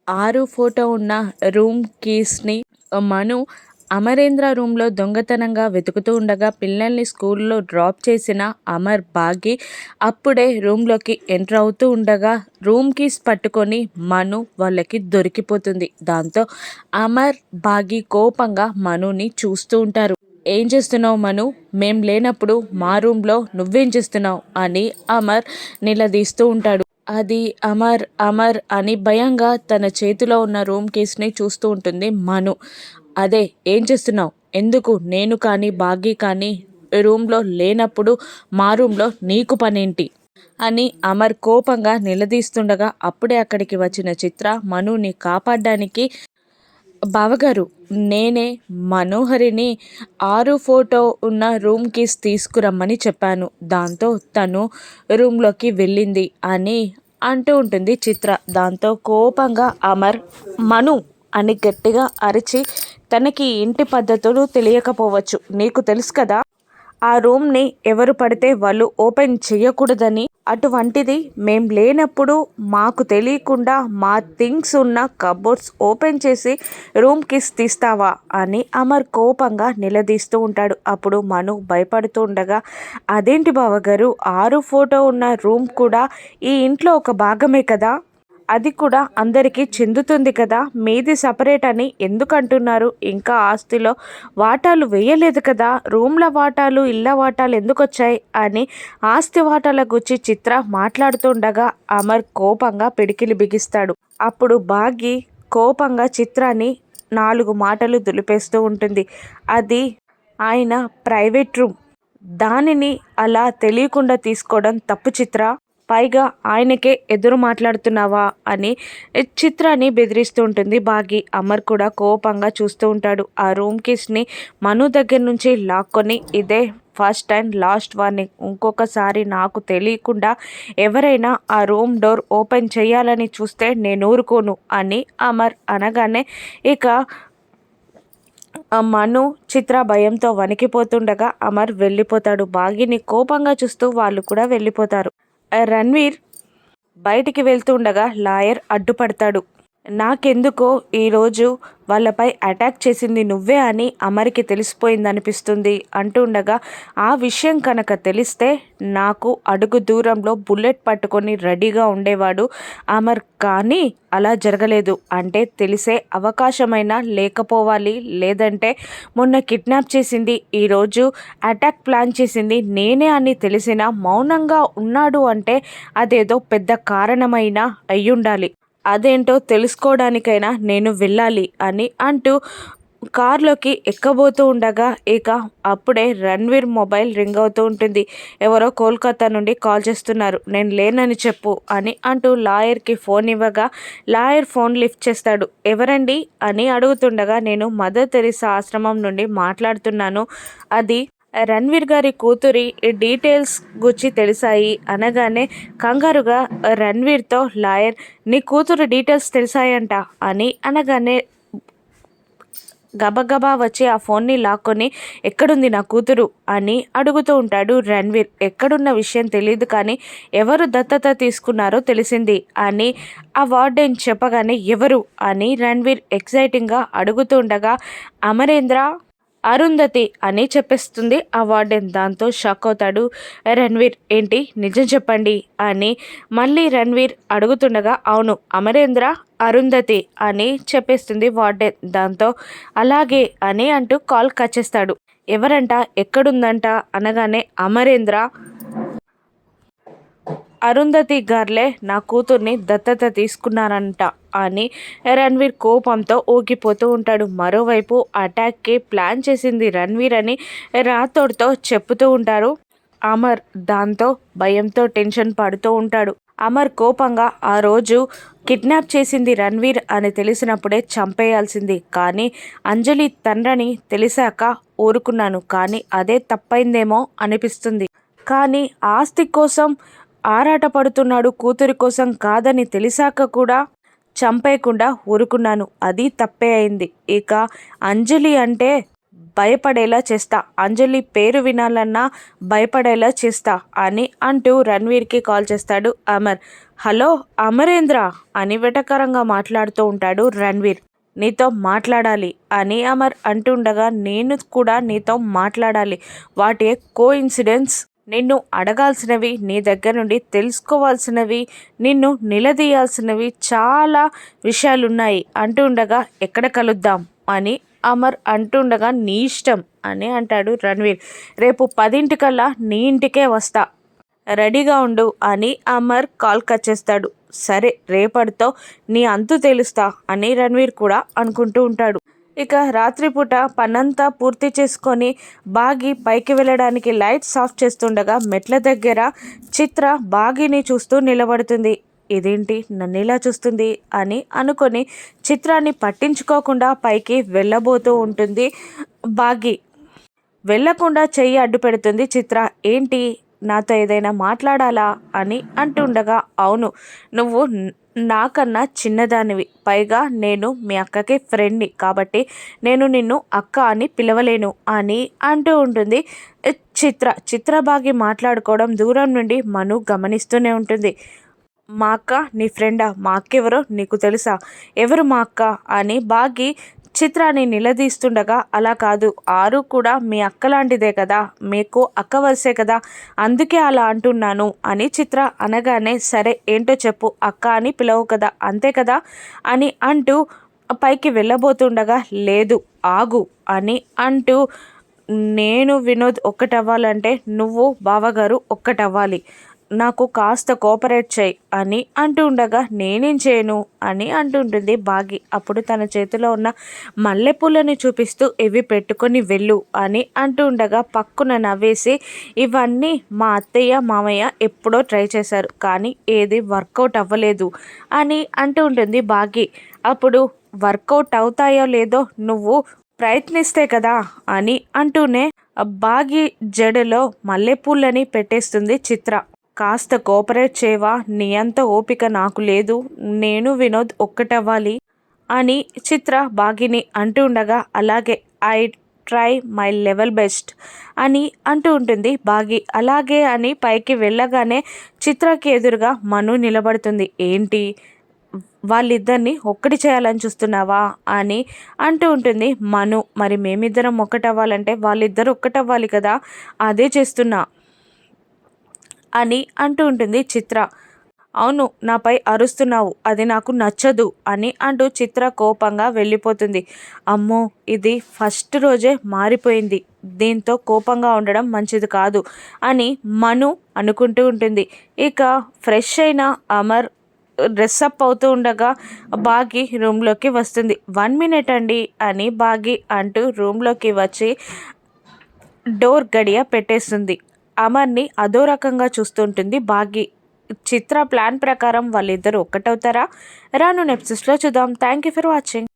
ఆరు ఫోటో ఉన్న రూమ్ కీస్ని మను అమరేంద్ర రూమ్లో దొంగతనంగా వెతుకుతూ ఉండగా పిల్లల్ని స్కూల్లో డ్రాప్ చేసిన అమర్ బాగి అప్పుడే రూమ్లోకి ఎంటర్ అవుతూ ఉండగా రూమ్ కీస్ పట్టుకొని మను వాళ్ళకి దొరికిపోతుంది. దాంతో అమర్ బాగి కోపంగా మనుని చూస్తూ ఉంటారు. ఏం చేస్తున్నావు మను? మేం లేనప్పుడు మా రూమ్లో నువ్వేం చేస్తున్నావు అని అమర్ నిలదీస్తూ ఉంటాడు. అది అమర్ అమర్ అని భయంగా తన చేతిలో ఉన్న రూమ్ కీస్ని చూస్తూ ఉంటుంది మను. అదే ఏం చేస్తున్నావు? ఎందుకు నేను కానీ భాగ్య కానీ రూమ్లో లేనప్పుడు మా రూమ్లో నీకు పనేంటి అని అమర్ కోపంగా నిలదీస్తుండగా అప్పుడే అక్కడికి వచ్చిన చిత్ర మనుని కాపాడడానికి, బావగారు నేనే మనోహరిని 6 ఫోటో ఉన్న రూమ్ కీస్ తీసుకురమ్మని చెప్పాను, దాంతో తను రూమ్లోకి వెళ్ళింది అని అంటూ ఉంటుంది చిత్ర. దాంతో కోపంగా అమర్ మను అని గట్టిగా అరిచి, తనకి ఇంటి పద్ధతులు తెలియకపోవచ్చు, నీకు తెలుసు కదా ఆ రూమ్ని ఎవరు పడితే వాళ్ళు ఓపెన్ చేయకూడదని, అటువంటిది మేం లేనప్పుడు మాకు తెలియకుండా మా థింగ్స్ ఉన్న కబోర్డ్స్ ఓపెన్ చేసి రూమ్ కిస్ తీస్తావా అని అమర్ కోపంగా నిలదీస్తూ ఉంటాడు. అప్పుడు మను భయపడుతూ ఉండగా, అదేంటి బావగారు 6 ఫోటో ఉన్న రూమ్ కూడా ఈ ఇంట్లో ఒక భాగమే కదా, అది కూడా అందరికీ చెందుతుంది కదా, మీది సపరేట్ అని ఎందుకు అంటున్నారు? ఇంకా ఆస్తిలో వాటాలు వేయలేదు కదా, రూమ్ల వాటాలు ఇళ్ళ వాటాలు ఎందుకు వచ్చాయి అని ఆస్తి వాటాల గురించి చిత్ర మాట్లాడుతుండగా అమర్ కోపంగా పిడికిలి బిగిస్తాడు. అప్పుడు భాగి కోపంగా చిత్రాన్ని 4 మాటలు దులిపేస్తూ ఉంటుంది. అది ఆయన ప్రైవేట్ రూమ్, దానిని అలా తెలియకుండా తీసుకోవడం తప్పు చిత్ర, పైగా ఆయనకే ఎదురు మాట్లాడుతున్నావా అని చిత్రాన్ని బెదిరిస్తూ ఉంటుంది భాగి. అమర్ కూడా కోపంగా చూస్తూ ఉంటాడు. ఆ రూమ్ కీస్ని మను దగ్గర నుంచి లాక్కొని, ఇదే ఫస్ట్ అండ్ లాస్ట్ వార్నింగ్, ఇంకొకసారి నాకు తెలియకుండా ఎవరైనా ఆ రూమ్ డోర్ ఓపెన్ చేయాలని చూస్తే నేను ఊరుకోను అని అమర్ అనగానే ఇక మను చిత్ర భయంతో వణికిపోతుండగా అమర్ వెళ్ళిపోతాడు. భాగిని కోపంగా చూస్తూ వాళ్ళు కూడా వెళ్ళిపోతారు. రణ్వీర్ బయటికి వెళ్తుండగా లాయర్ అడ్డుపడతాడు. నాకెందుకో ఈరోజు వాళ్ళపై అటాక్ చేసింది నువ్వే అని అమర్కి తెలిసిపోయిందనిపిస్తుంది అంటుండగా, ఆ విషయం కనుక తెలిస్తే నాకు అడుగు దూరంలో బుల్లెట్ పట్టుకొని రెడీగా ఉండేవాడు అమర్, కానీ అలా జరగలేదు అంటే తెలిసే అవకాశమైనా లేకపోవాలి, లేదంటే మొన్న కిడ్నాప్ చేసింది ఈరోజు అటాక్ ప్లాన్ చేసింది నేనే అని తెలిసినా మౌనంగా ఉన్నాడు అంటే అదేదో పెద్ద కారణమైనా అయ్యుండాలి, అదేంటో తెలుసుకోవడానికైనా నేను వెళ్ళాలి అని అంటూ కార్లోకి ఎక్కబోతూ ఉండగా ఇక అప్పుడే రణ్వీర్ మొబైల్ రింగ్ అవుతూ ఉంటుంది. ఎవరో కోల్కతా నుండి కాల్ చేస్తున్నారు, నేను లేనని చెప్పు అని అంటూ లాయర్కి ఫోన్ ఇవ్వగా లాయర్ ఫోన్ లిఫ్ట్ చేస్తాడు. ఎవరండి అని అడుగుతుండగా, నేను మదర్ తెరీసా ఆశ్రమం నుండి మాట్లాడుతున్నాను, అది రణ్వీర్ గారి కూతురి డీటెయిల్స్ గురించి తెలిసాయి అనగానే కంగారుగా రణ్వీర్తో లాయర్, నీ కూతురు డీటెయిల్స్ తెలిసాయంట అని అనగానే గబగబా వచ్చి ఆ ఫోన్ని లాక్కొని, ఎక్కడుంది నా కూతురు అని అడుగుతూ ఉంటాడు రణ్వీర్. ఎక్కడున్న విషయం తెలియదు కానీ ఎవరు దత్తత తీసుకున్నారో తెలిసింది అని ఆ వార్డెన్ చెప్పగానే, ఎవరు అని రణ్వీర్ ఎక్సైటింగ్గా అడుగుతూ ఉండగా, అమరేంద్ర అరుంధతి అని చెప్పేస్తుంది ఆ వార్డెన్. దాంతో షాక్ అవుతాడు రణ్వీర్. ఏంటి నిజం చెప్పండి అని మళ్ళీ రణ్వీర్ అడుగుతుండగా, అవును అమరేంద్ర అరుంధతి అని చెప్పేస్తుంది వార్డెన్. దాంతో అలాగే అని అంటూ కాల్ కట్ చేస్తాడు. ఎవరంట, ఎక్కడుందంట అనగానే, అమరేంద్ర అరుంధతి గార్లే నా కూతుర్ని దత్తత తీసుకున్నారంట అని రణ్వీర్ కోపంతో ఊగిపోతూ ఉంటాడు. మరోవైపు అటాక్కి ప్లాన్ చేసింది రణ్వీర్ అని రాథోడ్తో చెప్పుతూ ఉంటారు అమర్. దాంతో భయంతో టెన్షన్ పడుతూ ఉంటాడు అమర్. కోపంగా, ఆ రోజు కిడ్నాప్ చేసింది రణ్వీర్ అని తెలిసినప్పుడే చంపేయాల్సింది, కానీ అంజలి తండ్రిని తెలిసాక ఊరుకున్నాను, కానీ అదే తప్పైందేమో అనిపిస్తుంది, కానీ ఆస్తి కోసం ఆరాటపడుతున్నాడు, కూతురి కోసం కాదని తెలిసాక కూడా చంపేయకుండా ఊరుకున్నాను, అది తప్పే అయింది. ఇక అంజలి అంటే భయపడేలా చేస్తా, అంజలి పేరు వినాలన్నా భయపడేలా చేస్తా అని అంటూ రణ్వీర్కి కాల్ చేస్తాడు అమర్. హలో అమరేంద్ర అని వెటకరంగా మాట్లాడుతూ ఉంటాడు రణ్వీర్. నీతో మాట్లాడాలి అని అమర్ అంటుండగా, నేను కూడా నీతో మాట్లాడాలి. What a coincidence. నిన్ను అడగాల్సినవి, నీ దగ్గర నుండి తెలుసుకోవాల్సినవి, నిన్ను నిలదీయాల్సినవి చాలా విషయాలున్నాయి అంటుండగా, ఎక్కడ కలుద్దాం అని అమర్ అంటుండగా, నీ ఇష్టం అని అంటాడు రణ్వీర్. రేపు 10 నీ ఇంటికే వస్తా, రెడీగా ఉండు అని అమర్ కాల్ కట్ చేస్తాడు. సరే, రేపటితో నీ అంతు తెలుస్తా అని రణ్వీర్ కూడా అనుకుంటూ ఉంటాడు. ఇక రాత్రిపూట పనంతా పూర్తి చేసుకొని బాగి పైకి వెళ్ళడానికి లైట్స్ ఆఫ్ చేస్తుండగా మెట్ల దగ్గర చిత్ర బాగిని చూస్తూ నిలబడుతుంది. ఇదేంటి నన్ను ఇలా చూస్తుంది అని అనుకొని చిత్రాన్ని పట్టించుకోకుండా పైకి వెళ్ళబోతూ ఉంటుంది బాగి. వెళ్ళకుండా చెయ్యి అడ్డు పెడుతుంది చిత్ర. ఏంటి, నాతో ఏదైనా మాట్లాడాలా అని అంటుండగా, అవును, నువ్వు నాకన్నా చిన్నదానివి, పైగా నేను మీ అక్కకి ఫ్రెండ్ని, కాబట్టి నేను నిన్ను అక్క అని పిలవలేను అని అంటూ ఉంటుంది చిత్ర బాగి మాట్లాడుకోవడం దూరం నుండి మను గమనిస్తూనే ఉంటుంది. మా అక్క నీ ఫ్రెండా? మా అక్క ఎవరో నీకు తెలుసా? ఎవరు మా అక్క అని బాగి చిత్రాన్ని నిలదీస్తుండగా, అలా కాదు, ఆరు కూడా మీ అక్క లాంటిదే కదా, మీకు అక్క వరుసే కదా, అందుకే అలా అంటున్నాను అని చిత్ర అనగానే, సరే ఏంటో చెప్పు, అక్క అని పిలవు కదా, అంతే కదా అని అంటూ పైకి వెళ్ళబోతుండగా, లేదు ఆగు అని అంటూ, నేను వినోద్ ఒక్కటవ్వాలంటే నువ్వు బావగారు ఒక్కటవ్వాలి, నాకు కాస్త కోఆపరేట్ చేయి అని అంటూ ఉండగా, నేనేం చేయను అని అంటుంటుంది బాగి. అప్పుడు తన చేతిలో ఉన్న మల్లెపూలను చూపిస్తూ, ఇవి పెట్టుకొని వెళ్ళు అని అంటూ ఉండగా పక్కున నవ్వేసి, ఇవన్నీ మా అత్తయ్య మామయ్య ఎప్పుడో ట్రై చేశారు, కానీ ఏది వర్కౌట్ అవ్వలేదు అని అంటూ ఉంటుంది బాగి. అప్పుడు వర్కౌట్ అవుతాయో లేదో నువ్వు ప్రయత్నిస్తే కదా అని అంటూనే బాగి జడలో మల్లెపూలని పెట్టేస్తుంది చిత్ర. కాస్త కోఆపరేట్ చేయవా, నీ అంత ఓపిక నాకు లేదు, నేను వినోద్ ఒక్కటవ్వాలి అని చిత్ర బాగిని అంటూ ఉండగా, అలాగే I try my level best అని అంటూ ఉంటుంది బాగి. అలాగే అని పైకి వెళ్ళగానే చిత్రకి ఎదురుగా మను నిలబడుతుంది. ఏంటి, వాళ్ళిద్దరిని ఒక్కటి చేయాలని చూస్తున్నావా అని అంటూ ఉంటుంది మను. మరి మేమిద్దరం ఒక్కటవ్వాలంటే వాళ్ళిద్దరు ఒక్కటవ్వాలి కదా, అదే చేస్తున్నా అని అంటూ ఉంటుంది చిత్ర. అవును, నాపై అరుస్తున్నావు, అది నాకు నచ్చదు అని అంటూ చిత్ర కోపంగా వెళ్ళిపోతుంది. అమ్మో, ఇది ఫస్ట్ రోజే మారిపోయింది, దీంతో కోపంగా ఉండడం మంచిది కాదు అని మను అనుకుంటూ ఉంటుంది. ఇక ఫ్రెష్ అయిన అమర్ డ్రెస్అప్ అవుతూ ఉండగా బాగి రూమ్లోకి వస్తుంది. 1 మినిట్ అండి అని బాగి అంటూ రూమ్లోకి వచ్చి డోర్ గడియ పెట్టేస్తుంది. అమర్ని అదో రకంగా చూస్తుంటుంది బాగి. చిత్ర ప్లాన్ ప్రకారం వాళ్ళిద్దరూ ఒక్కటవుతారా? రాను ఎపిసోడ్స్లో చూద్దాం. Thank you for watching.